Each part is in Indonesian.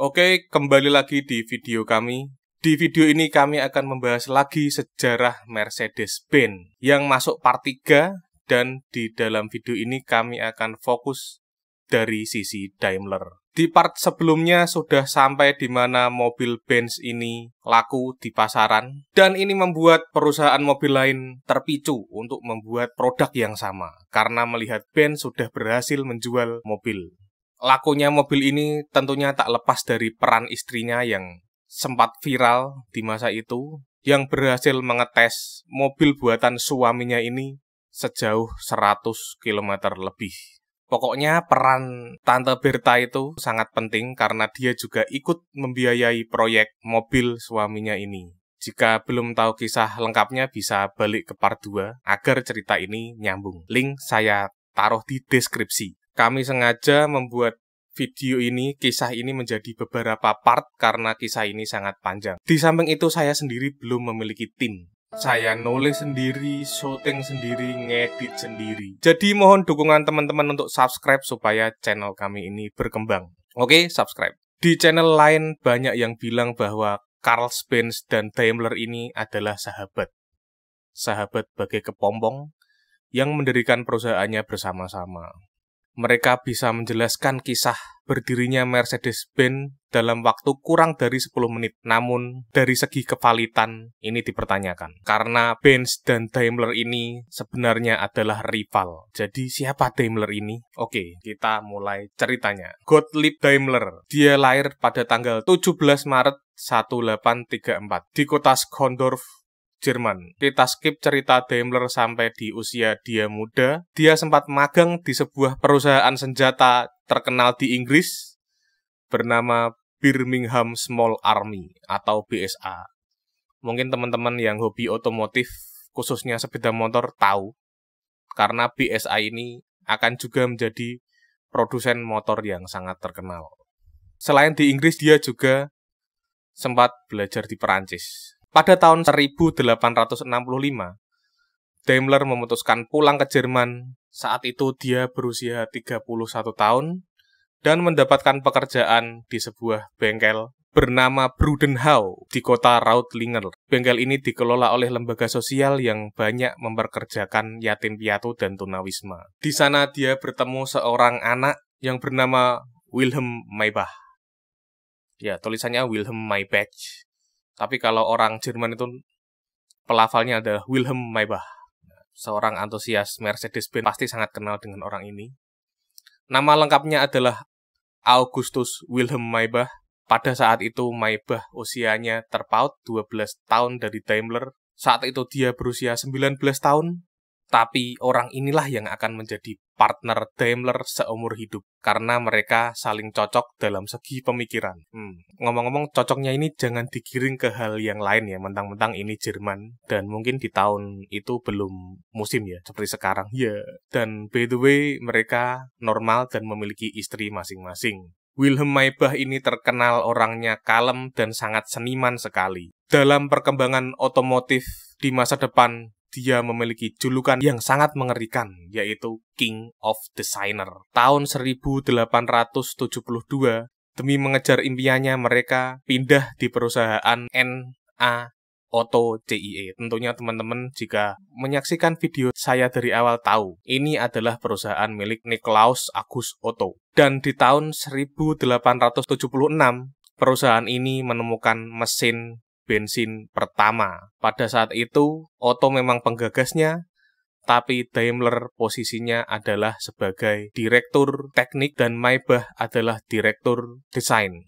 Oke, kembali lagi di video kami. Di video ini kami akan membahas lagi sejarah Mercedes-Benz yang masuk part 3, dan di dalam video ini kami akan fokus dari sisi Daimler. Di part sebelumnya sudah sampai di mana mobil Benz ini laku di pasaran, dan ini membuat perusahaan mobil lain terpicu untuk membuat produk yang sama karena melihat Benz sudah berhasil menjual mobil. Lakunya mobil ini tentunya tak lepas dari peran istrinya yang sempat viral di masa itu, yang berhasil mengetes mobil buatan suaminya ini sejauh 100 km lebih. Pokoknya peran Tante Bertha itu sangat penting karena dia juga ikut membiayai proyek mobil suaminya ini. Jika belum tahu kisah lengkapnya bisa balik ke part 2 agar cerita ini nyambung. Link saya taruh di deskripsi. Kami sengaja membuat kisah ini menjadi beberapa part karena kisah ini sangat panjang. Di samping itu saya sendiri belum memiliki tim. Saya nulis sendiri, syuting sendiri, ngedit sendiri. Jadi mohon dukungan teman-teman untuk subscribe supaya channel kami ini berkembang. Oke, subscribe. Di channel lain banyak yang bilang bahwa Carl Benz dan Daimler ini adalah sahabat. Sahabat bagai kepompong yang mendirikan perusahaannya bersama-sama. Mereka bisa menjelaskan kisah berdirinya Mercedes-Benz dalam waktu kurang dari 10 menit. Namun, dari segi kevalitan, ini dipertanyakan. Karena Benz dan Daimler ini sebenarnya adalah rival. Jadi, siapa Daimler ini? Oke, kita mulai ceritanya. Gottlieb Daimler. Dia lahir pada tanggal 17 Maret 1834 di kota Schondorf, Jerman. Kita skip cerita Daimler sampai di usia dia muda. Dia sempat magang di sebuah perusahaan senjata terkenal di Inggris bernama Birmingham Small Army atau BSA. Mungkin teman-teman yang hobi otomotif, khususnya sepeda motor, tahu. Karena BSA ini akan juga menjadi produsen motor yang sangat terkenal. Selain di Inggris, dia juga sempat belajar di Perancis. Pada tahun 1865, Daimler memutuskan pulang ke Jerman. Saat itu dia berusia 31 tahun dan mendapatkan pekerjaan di sebuah bengkel bernama Brudenhau di kota Reutlingen. Bengkel ini dikelola oleh lembaga sosial yang banyak memperkerjakan yatim piatu dan tunawisma. Di sana dia bertemu seorang anak yang bernama Wilhelm Maybach. Ya, tulisannya Wilhelm Maybach. Tapi kalau orang Jerman itu pelafalnya adalah Wilhelm Maybach. Seorang antusias Mercedes-Benz pasti sangat kenal dengan orang ini. Nama lengkapnya adalah Augustus Wilhelm Maybach. Pada saat itu Maybach usianya terpaut 12 tahun dari Daimler. Saat itu dia berusia 19 tahun. Tapi orang inilah yang akan menjadi partner Daimler seumur hidup. Karena mereka saling cocok dalam segi pemikiran. Ngomong-ngomong, cocoknya ini jangan digiring ke hal yang lain ya. Mentang-mentang ini Jerman. Dan mungkin di tahun itu belum musim ya, seperti sekarang. Ya. Dan by the way, mereka normal dan memiliki istri masing-masing. Wilhelm Maybach ini terkenal orangnya kalem dan sangat seniman sekali. Dalam perkembangan otomotif di masa depan, dia memiliki julukan yang sangat mengerikan, yaitu King of Designer. Tahun 1872, demi mengejar impiannya, mereka pindah di perusahaan NA Auto CIE. Tentunya teman-teman jika menyaksikan video saya dari awal tahu, ini adalah perusahaan milik Nikolaus August Otto. Dan di tahun 1876, perusahaan ini menemukan mesin bensin pertama. Pada saat itu, Otto memang penggagasnya, tapi Daimler posisinya adalah sebagai direktur teknik dan Maybach adalah direktur desain.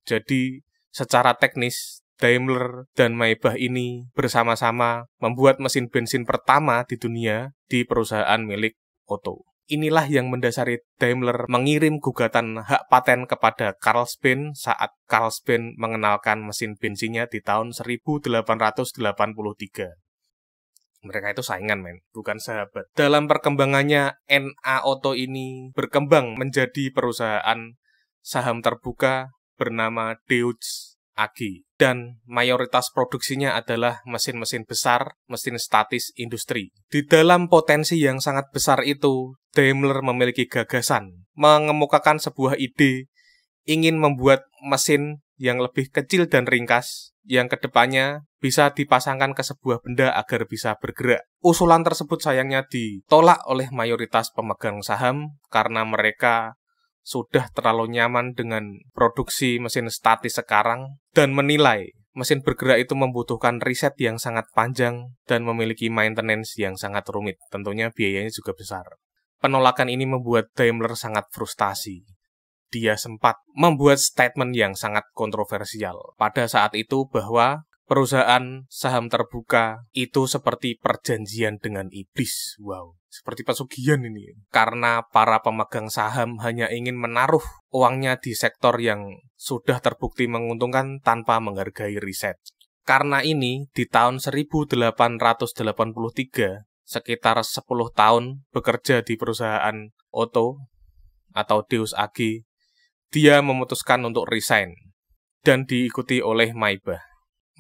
Jadi, secara teknis, Daimler dan Maybach ini bersama-sama membuat mesin bensin pertama di dunia di perusahaan milik Otto. Inilah yang mendasari Daimler mengirim gugatan hak paten kepada Carl Benz saat Carl Benz mengenalkan mesin bensinnya di tahun 1883. Mereka itu saingan, bukan sahabat. Dalam perkembangannya, NA Auto ini berkembang menjadi perusahaan saham terbuka bernama Deutz AG. Dan mayoritas produksinya adalah mesin-mesin besar, mesin statis industri. Di dalam potensi yang sangat besar itu, Daimler memiliki gagasan, mengemukakan sebuah ide ingin membuat mesin yang lebih kecil dan ringkas, yang kedepannya bisa dipasangkan ke sebuah benda agar bisa bergerak. Usulan tersebut sayangnya ditolak oleh mayoritas pemegang saham karena mereka sudah terlalu nyaman dengan produksi mesin statis sekarang dan menilai mesin bergerak itu membutuhkan riset yang sangat panjang dan memiliki maintenance yang sangat rumit. Tentunya biayanya juga besar. Penolakan ini membuat Daimler sangat frustasi. Dia sempat membuat statement yang sangat kontroversial pada saat itu bahwa perusahaan saham terbuka itu seperti perjanjian dengan iblis. Wow, seperti pesugihan ini. Karena para pemegang saham hanya ingin menaruh uangnya di sektor yang sudah terbukti menguntungkan tanpa menghargai riset. Karena ini, di tahun 1883, sekitar 10 tahun bekerja di perusahaan Otto atau Deus AG, dia memutuskan untuk resign dan diikuti oleh Maybach.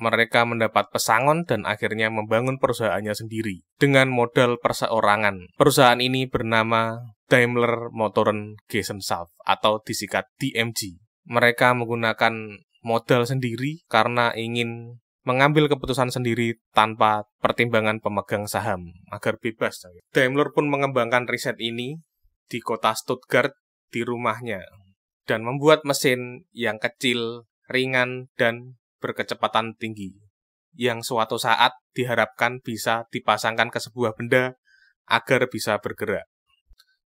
Mereka mendapat pesangon dan akhirnya membangun perusahaannya sendiri dengan modal perseorangan. Perusahaan ini bernama Daimler Motoren Gesellschaft atau disingkat DMG. Mereka menggunakan modal sendiri karena ingin mengambil keputusan sendiri tanpa pertimbangan pemegang saham agar bebas. Daimler pun mengembangkan riset ini di kota Stuttgart di rumahnya dan membuat mesin yang kecil, ringan, dan berkecepatan tinggi, yang suatu saat diharapkan bisa dipasangkan ke sebuah benda agar bisa bergerak.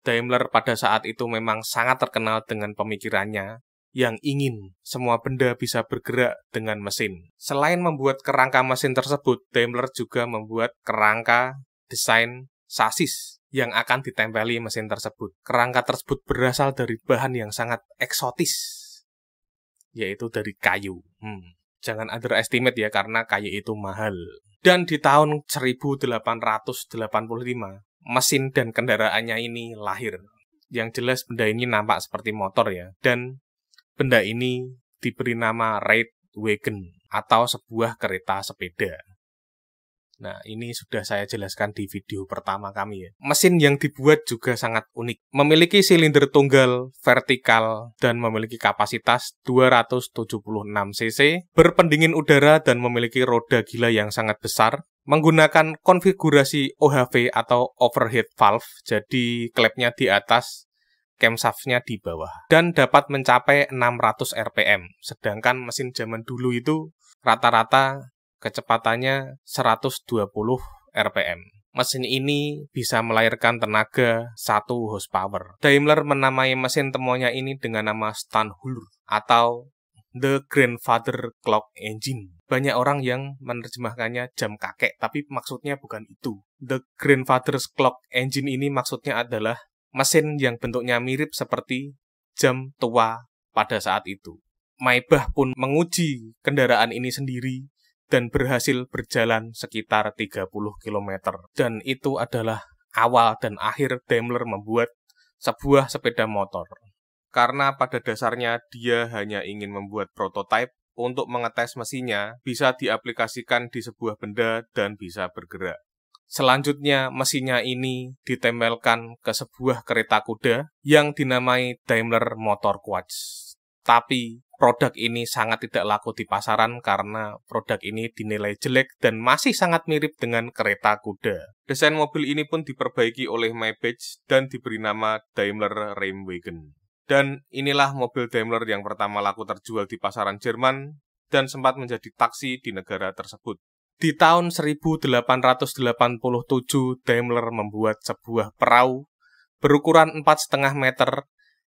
Daimler pada saat itu memang sangat terkenal dengan pemikirannya yang ingin semua benda bisa bergerak dengan mesin. Selain membuat kerangka mesin tersebut, Daimler juga membuat kerangka desain sasis yang akan ditempeli mesin tersebut. Kerangka tersebut berasal dari bahan yang sangat eksotis, yaitu dari kayu. Jangan underestimate ya, karena kayu itu mahal. Dan di tahun 1885, mesin dan kendaraannya ini lahir. Yang jelas benda ini nampak seperti motor ya. Dan benda ini diberi nama Reitwagen atau sebuah kereta sepeda. Nah, ini sudah saya jelaskan di video pertama kami ya. Mesin yang dibuat juga sangat unik. Memiliki silinder tunggal vertikal dan memiliki kapasitas 276 cc, berpendingin udara dan memiliki roda gila yang sangat besar, menggunakan konfigurasi OHV atau overhead valve, jadi klepnya di atas, camshaft-nya di bawah, dan dapat mencapai 600 rpm, sedangkan mesin zaman dulu itu rata-rata kecepatannya 120 rpm. Mesin ini bisa melahirkan tenaga 1 horsepower. Daimler menamai mesin temuannya ini dengan nama Steinhuller atau The Grandfather Clock Engine. Banyak orang yang menerjemahkannya jam kakek, tapi maksudnya bukan itu. The Grandfather's Clock Engine ini maksudnya adalah mesin yang bentuknya mirip seperti jam tua pada saat itu. Maybach pun menguji kendaraan ini sendiri dan berhasil berjalan sekitar 30 km. Dan itu adalah awal dan akhir Daimler membuat sebuah sepeda motor. Karena pada dasarnya dia hanya ingin membuat prototipe untuk mengetes mesinnya bisa diaplikasikan di sebuah benda dan bisa bergerak. Selanjutnya, mesinnya ini ditempelkan ke sebuah kereta kuda yang dinamai Daimler Motor Quartz. Tapi produk ini sangat tidak laku di pasaran karena produk ini dinilai jelek dan masih sangat mirip dengan kereta kuda. Desain mobil ini pun diperbaiki oleh Maybach dan diberi nama Daimler Rennwagen. Dan inilah mobil Daimler yang pertama laku terjual di pasaran Jerman dan sempat menjadi taksi di negara tersebut. Di tahun 1887, Daimler membuat sebuah perahu berukuran 4,5 meter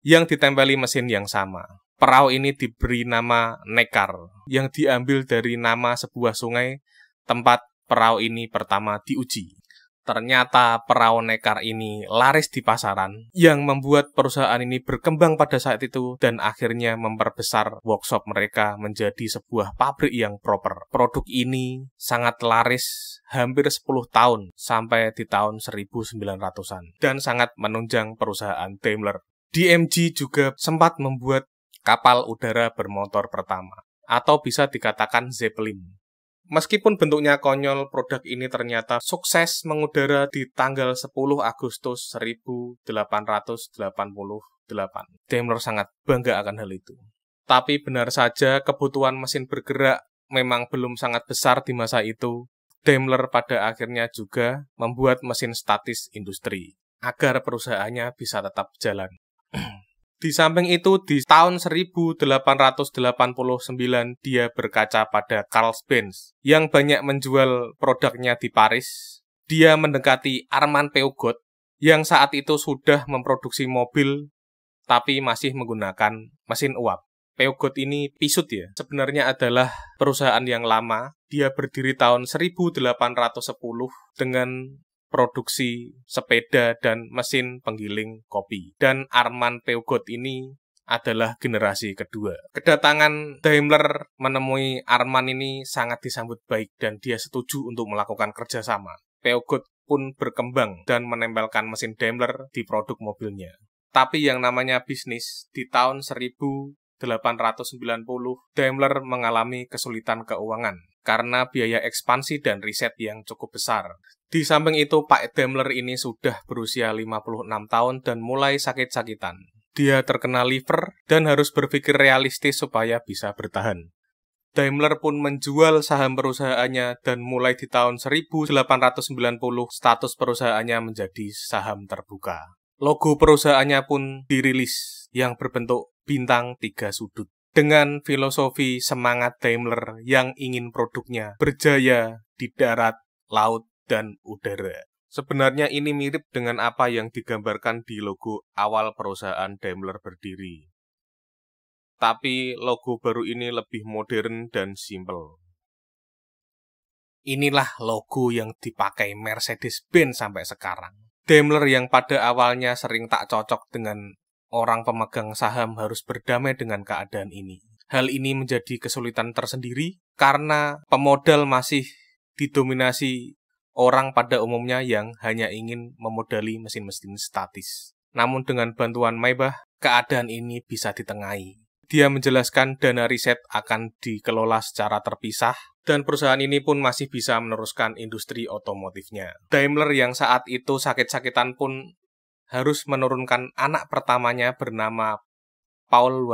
yang ditempeli mesin yang sama. Perahu ini diberi nama Neckar, yang diambil dari nama sebuah sungai tempat perahu ini pertama diuji. Ternyata perahu Neckar ini laris di pasaran, yang membuat perusahaan ini berkembang pada saat itu dan akhirnya memperbesar workshop mereka menjadi sebuah pabrik yang proper. Produk ini sangat laris hampir 10 tahun sampai di tahun 1900-an dan sangat menunjang perusahaan Daimler. DMG juga sempat membuat kapal udara bermotor pertama, atau bisa dikatakan Zeppelin. Meskipun bentuknya konyol, produk ini ternyata sukses mengudara di tanggal 10 Agustus 1880 Daimler sangat bangga akan hal itu. Tapi benar saja kebutuhan mesin bergerak memang belum sangat besar di masa itu. Daimler pada akhirnya juga membuat mesin statis industri agar perusahaannya bisa tetap jalan. Di samping itu, di tahun 1889 dia berkaca pada Carl Benz yang banyak menjual produknya di Paris. Dia mendekati Armand Peugeot yang saat itu sudah memproduksi mobil tapi masih menggunakan mesin uap. Peugeot ini Pisut ya, sebenarnya adalah perusahaan yang lama. Dia berdiri tahun 1810 dengan produksi sepeda dan mesin penggiling kopi. Dan Armand Peugeot ini adalah generasi kedua. Kedatangan Daimler menemui Armand ini sangat disambut baik dan dia setuju untuk melakukan kerjasama. Peugeot pun berkembang dan menempelkan mesin Daimler di produk mobilnya. Tapi yang namanya bisnis, di tahun 1890, Daimler mengalami kesulitan keuangan karena biaya ekspansi dan riset yang cukup besar. Di samping itu, Pak Daimler ini sudah berusia 56 tahun dan mulai sakit-sakitan. Dia terkena liver dan harus berpikir realistis supaya bisa bertahan. Daimler pun menjual saham perusahaannya dan mulai di tahun 1890 status perusahaannya menjadi saham terbuka. Logo perusahaannya pun dirilis yang berbentuk bintang 3 sudut. Dengan filosofi semangat Daimler yang ingin produknya berjaya di darat, laut, dan udara. Sebenarnya ini mirip dengan apa yang digambarkan di logo awal perusahaan Daimler berdiri. Tapi logo baru ini lebih modern dan simpel. Inilah logo yang dipakai Mercedes-Benz sampai sekarang. Daimler yang pada awalnya sering tak cocok dengan orang pemegang saham harus berdamai dengan keadaan ini. Hal ini menjadi kesulitan tersendiri karena pemodal masih didominasi orang pada umumnya yang hanya ingin memodali mesin-mesin statis. Namun dengan bantuan Maybach, keadaan ini bisa ditengahi. Dia menjelaskan dana riset akan dikelola secara terpisah dan perusahaan ini pun masih bisa meneruskan industri otomotifnya. Daimler yang saat itu sakit-sakitan pun harus menurunkan anak pertamanya bernama Paul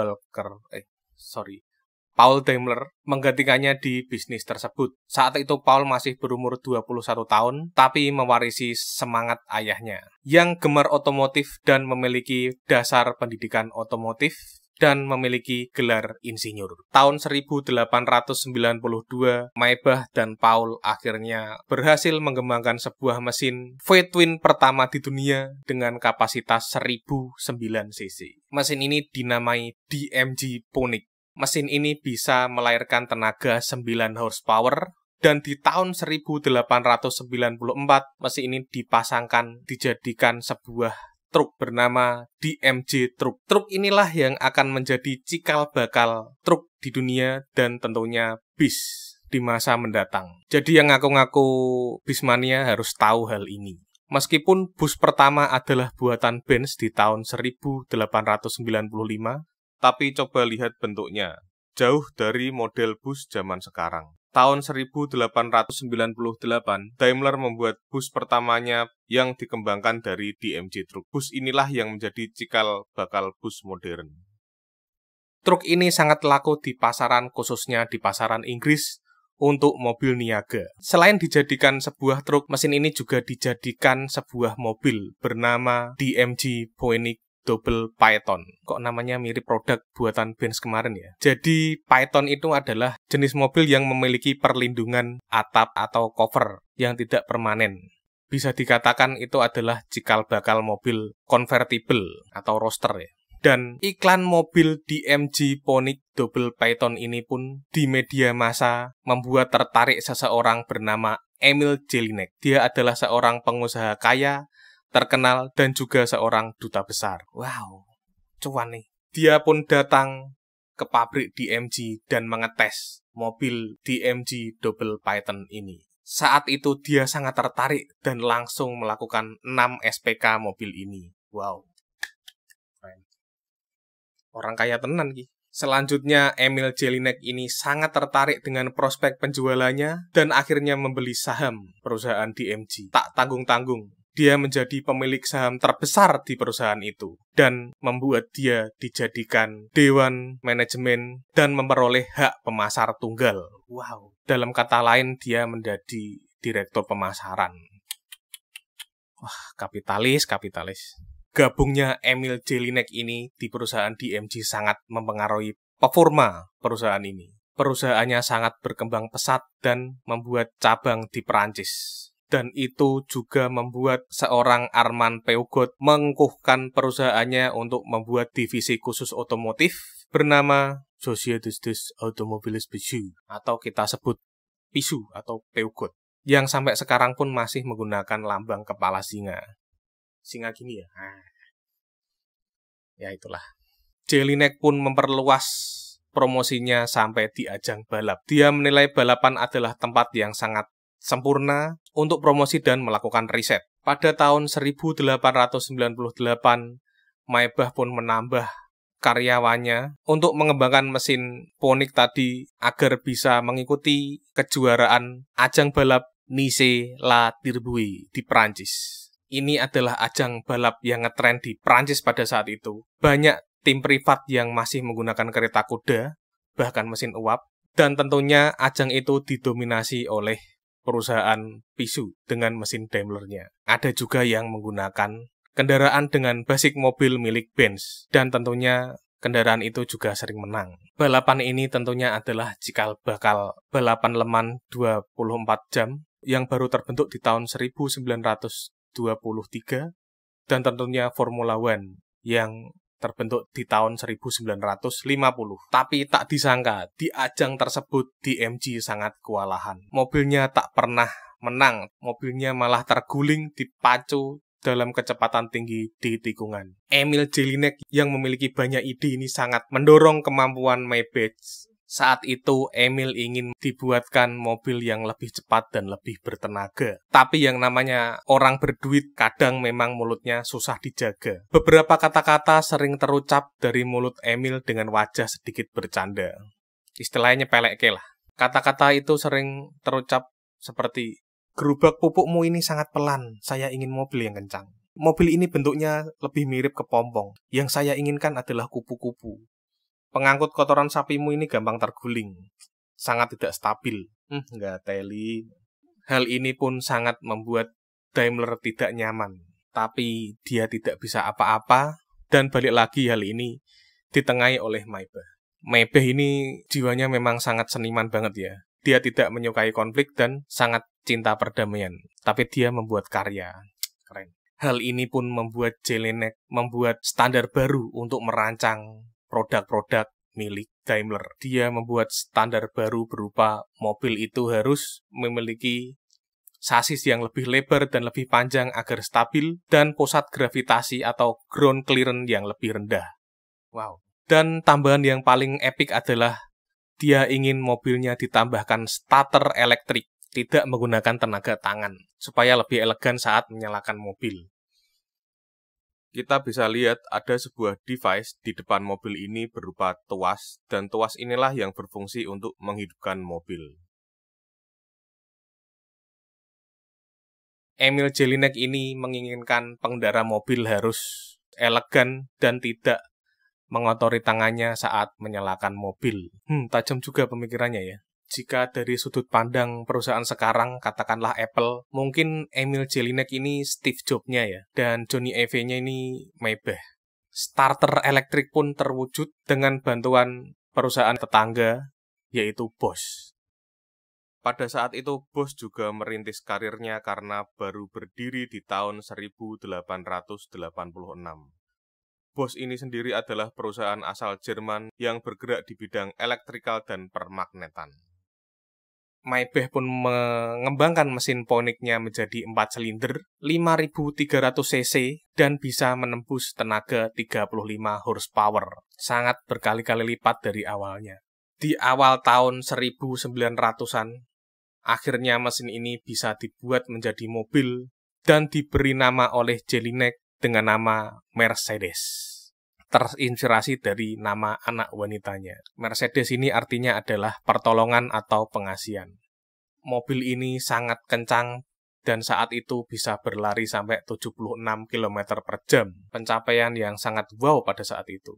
Daimler menggantikannya di bisnis tersebut. Saat itu Paul masih berumur 21 tahun, tapi mewarisi semangat ayahnya yang gemar otomotif dan memiliki dasar pendidikan otomotif dan memiliki gelar insinyur. Tahun 1892, Maybach dan Paul akhirnya berhasil mengembangkan sebuah mesin V-twin pertama di dunia dengan kapasitas 1009 cc. Mesin ini dinamai DMG Ponic. Mesin ini bisa melahirkan tenaga 9 horsepower dan di tahun 1894 mesin ini dijadikan sebuah truk bernama DMG Truk. Truk inilah yang akan menjadi cikal bakal truk di dunia dan tentunya bis di masa mendatang. Jadi yang ngaku-ngaku bismania harus tahu hal ini. Meskipun bus pertama adalah buatan Benz di tahun 1895, tapi coba lihat bentuknya. Jauh dari model bus zaman sekarang. Tahun 1898, Daimler membuat bus pertamanya yang dikembangkan dari DMG Truk. Bus inilah yang menjadi cikal bakal bus modern. Truk ini sangat laku di pasaran, khususnya di pasaran Inggris untuk mobil niaga. Selain dijadikan sebuah truk, mesin ini juga dijadikan sebuah mobil bernama DMG Ponic Double Python. Kok namanya mirip produk buatan Benz kemarin ya? Jadi Python itu adalah jenis mobil yang memiliki perlindungan atap atau cover yang tidak permanen. Bisa dikatakan itu adalah cikal bakal mobil convertible atau roadster ya. Dan iklan mobil DMG Ponic Double Python ini pun di media massa membuat tertarik seseorang bernama Emil Jelinek. Dia adalah seorang pengusaha kaya, terkenal, dan juga seorang duta besar. Wow, cuan nih. Dia pun datang ke pabrik DMG dan mengetes mobil DMG Double Python ini. Saat itu dia sangat tertarik dan langsung melakukan 6 SPK mobil ini. Wow. Orang kaya tenan ki. Selanjutnya, Emil Jelinek ini sangat tertarik dengan prospek penjualannya dan akhirnya membeli saham perusahaan DMG. Tak tanggung-tanggung, Dia menjadi pemilik saham terbesar di perusahaan itu dan membuat dia dijadikan dewan manajemen dan memperoleh hak pemasar tunggal. Wow. Dalam kata lain, dia menjadi direktur pemasaran. Wah, kapitalis. Gabungnya Emil Jelinek ini di perusahaan DMG sangat mempengaruhi performa perusahaan ini. Perusahaannya sangat berkembang pesat dan membuat cabang di Perancis. Dan itu juga membuat seorang Armand Peugeot mengukuhkan perusahaannya untuk membuat divisi khusus otomotif bernama Société des Automobiles Peugeot, atau kita sebut PISU atau Peugeot, yang sampai sekarang pun masih menggunakan lambang kepala singa. Singa gini ya. Ya itulah. Jelinek pun memperluas promosinya sampai di ajang balap. Dia menilai balapan adalah tempat yang sangat sempurna untuk promosi dan melakukan riset. Pada tahun 1898, Maybach pun menambah karyawannya untuk mengembangkan mesin Ponic tadi agar bisa mengikuti kejuaraan ajang balap Nice-la-Turbie di Prancis. Ini adalah ajang balap yang ngetren di Prancis pada saat itu. Banyak tim privat yang masih menggunakan kereta kuda, bahkan mesin uap, dan tentunya ajang itu didominasi oleh perusahaan PISU dengan mesin Daimler-nya. Ada juga yang menggunakan kendaraan dengan basic mobil milik Benz, dan tentunya kendaraan itu juga sering menang. Balapan ini tentunya adalah cikal bakal balapan Le Mans 24 jam yang baru terbentuk di tahun 1923, dan tentunya Formula One yang terbentuk di tahun 1950. Tapi tak disangka, di ajang tersebut DMG sangat kewalahan. Mobilnya tak pernah menang, mobilnya malah terguling dipacu dalam kecepatan tinggi di tikungan. Emil Jelinek yang memiliki banyak ide ini sangat mendorong kemampuan Maybach. Saat itu Emil ingin dibuatkan mobil yang lebih cepat dan lebih bertenaga. Tapi yang namanya orang berduit kadang memang mulutnya susah dijaga. Beberapa kata-kata sering terucap dari mulut Emil dengan wajah sedikit bercanda. Istilahnya peleke lah. Kata-kata itu sering terucap seperti, "Gerobak pupukmu ini sangat pelan, saya ingin mobil yang kencang. Mobil ini bentuknya lebih mirip kepompong, yang saya inginkan adalah kupu-kupu. Pengangkut kotoran sapimu ini gampang terguling, sangat tidak stabil." Nggak teli. Hal ini pun sangat membuat Daimler tidak nyaman. Tapi dia tidak bisa apa-apa, dan balik lagi hal ini ditengahi oleh Maybach. Maybach ini jiwanya memang sangat seniman banget ya. Dia tidak menyukai konflik dan sangat cinta perdamaian. Tapi dia membuat karya. Keren. Hal ini pun membuat Jelinek membuat standar baru untuk merancang produk-produk milik Daimler. Dia membuat standar baru berupa mobil itu harus memiliki sasis yang lebih lebar dan lebih panjang agar stabil, dan pusat gravitasi atau ground clearance yang lebih rendah. Wow. Dan tambahan yang paling epik adalah dia ingin mobilnya ditambahkan starter elektrik, tidak menggunakan tenaga tangan, supaya lebih elegan saat menyalakan mobil. Kita bisa lihat ada sebuah device di depan mobil ini berupa tuas, dan tuas inilah yang berfungsi untuk menghidupkan mobil. Emil Jelinek ini menginginkan pengendara mobil harus elegan dan tidak mengotori tangannya saat menyalakan mobil. Tajam juga pemikirannya ya. Jika dari sudut pandang perusahaan sekarang, katakanlah Apple, mungkin Emil Jelinek ini Steve Jobs-nya ya, dan Johnny Ive-nya ini Maybach. Starter elektrik pun terwujud dengan bantuan perusahaan tetangga, yaitu Bosch. Pada saat itu, Bosch juga merintis karirnya karena baru berdiri di tahun 1886. Bosch ini sendiri adalah perusahaan asal Jerman yang bergerak di bidang elektrikal dan permagnetan. Maybach pun mengembangkan mesin Ponic-nya menjadi 4 silinder, 5.300 cc, dan bisa menembus tenaga 35 horsepower. Sangat berkali-kali lipat dari awalnya. Di awal tahun 1900-an, akhirnya mesin ini bisa dibuat menjadi mobil dan diberi nama oleh Jelinek dengan nama Mercedes. Terinspirasi dari nama anak wanitanya. Mercedes ini artinya adalah pertolongan atau pengasihan. Mobil ini sangat kencang dan saat itu bisa berlari sampai 76 km per jam. Pencapaian yang sangat wow pada saat itu.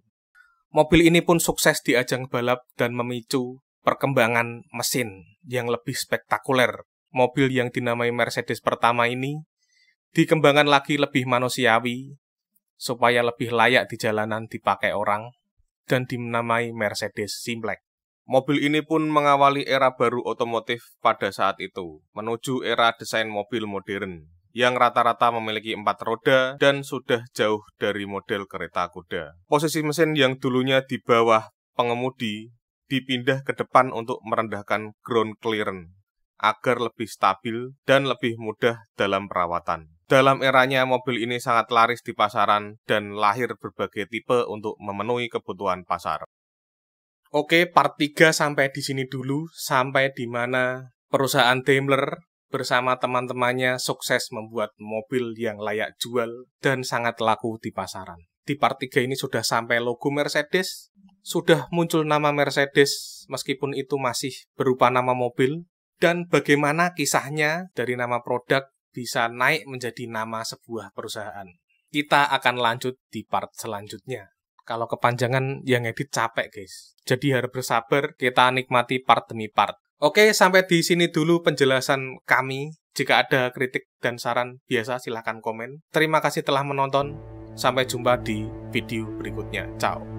Mobil ini pun sukses di ajang balap dan memicu perkembangan mesin yang lebih spektakuler. Mobil yang dinamai Mercedes pertama ini dikembangkan lagi lebih manusiawi, supaya lebih layak di jalanan dipakai orang, dan dinamai Mercedes Simplex. Mobil ini pun mengawali era baru otomotif pada saat itu, menuju era desain mobil modern, yang rata-rata memiliki 4 roda dan sudah jauh dari model kereta kuda. Posisi mesin yang dulunya di bawah pengemudi dipindah ke depan untuk merendahkan ground clearance, agar lebih stabil dan lebih mudah dalam perawatan. Dalam eranya, mobil ini sangat laris di pasaran dan lahir berbagai tipe untuk memenuhi kebutuhan pasar. Oke, part 3 sampai di sini dulu, sampai di mana perusahaan Daimler bersama teman-temannya sukses membuat mobil yang layak jual dan sangat laku di pasaran. Di part 3 ini sudah sampai logo Mercedes, sudah muncul nama Mercedes meskipun itu masih berupa nama mobil, dan bagaimana kisahnya dari nama produk bisa naik menjadi nama sebuah perusahaan. Kita akan lanjut di part selanjutnya. Kalau kepanjangan yang edit capek guys. Jadi harus bersabar, kita nikmati part demi part. Oke, sampai di sini dulu penjelasan kami. Jika ada kritik dan saran, biasa silahkan komen. Terima kasih telah menonton. Sampai jumpa di video berikutnya. Ciao.